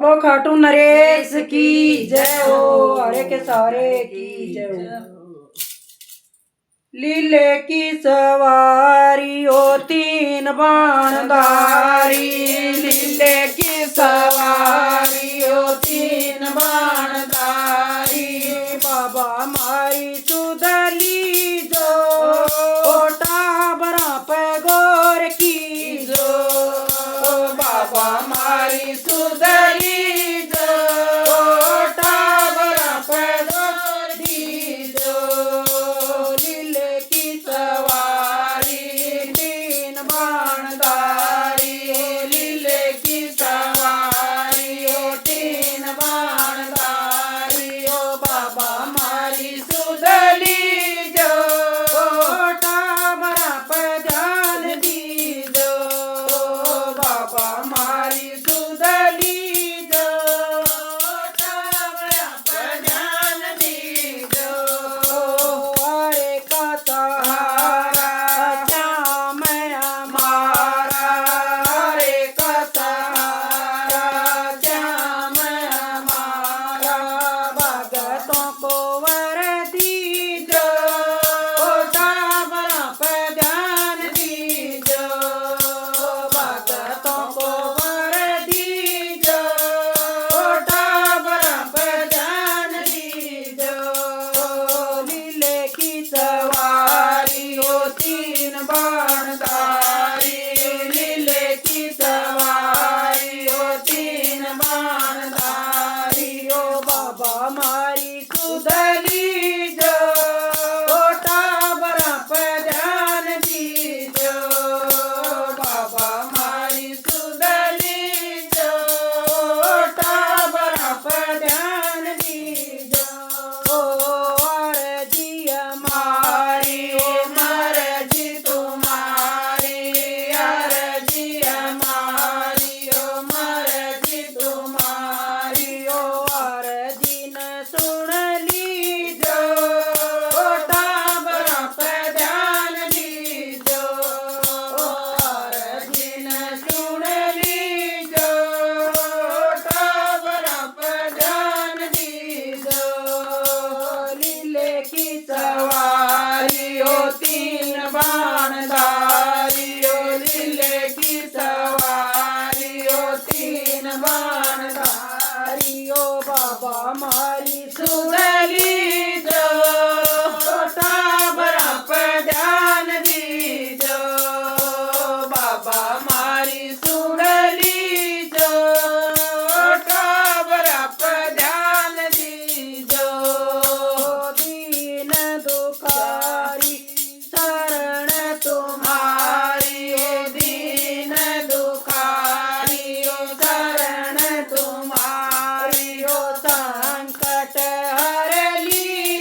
वो खाटू नरेश की जय हो, हरे के सारे की जय हो। लीले की सवारी हो तीन बाणधारी, लीले की सवारी हो तीन बाणधारी। बाबा मारी सुधली जो टाबरा पे गोर की जो, बाबा मारी सुधली जो टाबरा पे गोर की जो। लीले की सवारी तीन बाणधारी, लीले की सवारी ओ तीन बाणधारी। ओ बाबा मारी सुधली जो टाबरा पे ध्यान दीजो, बाबा मारी सुधली जो टाबरा पे ध्यान दीजो। हरे का सहारा श्याम हमारा, हरे का सहारा श्याम हमारा। भगतों को वर दीजो टाबरा पे ध्यान दीजो, भगतों को वर दीजो टाबरा पे ध्यान दीजो। लीले की सवारी हो तीन बाणधारी, लीले की सवारी हो तीन बाणधारी। ओ बाबा मारी सुधली जो टाबरा पे ध्यान दीजो, बाबा मारी सुधली जो टाबरा पे ध्यान दीजो। अर्जी हमारी ओ मर्जी तुम्हारी, अर्जी हमारी ओ मर्जी तुम्हारी। ओ अर्जी न सुन लीजो टाबरा पे ध्यान दीजो, अर्जी न सुन लीजो टाबरा पे ध्यान दीजो। लीले की सवारी हो तीन बाणधारी, ओ लीले की सवारी हो तीन बाणधारी। ओ बाबा मारी सुधली जो टाबरा पे ध्यान दीजो, बाबा मारी सुधली जो टाबरा पे ध्यान दीजो। दीन दुखारी शरण तुम्हारी, ओ दीन दुखारी ओ शरण तुम्हारी। ओ संकट हर ली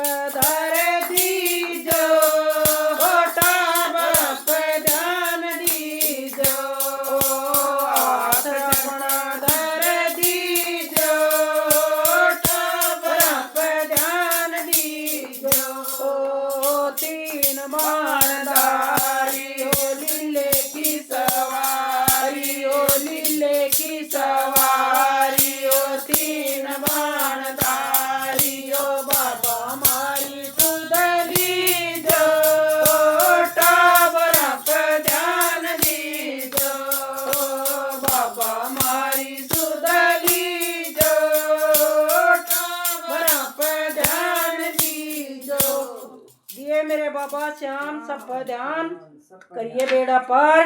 धर दीजो टाबर पे ध्यान दीजो हाथ अपना धर दीजो टाबर पे ध्यान दीजो तीन बाणधारी ओ लीले की सवारी ओ लीले की सवारी ओ तीन बाणधारी ओ बाबा मारी सुध लीजो टाबर पे ध्यान दीजो बाबा मारी सुध लीजो टाबर पे ध्यान दीजो। दिए मेरे बाबा श्याम सब पर ध्यान करिए बेड़ा पार।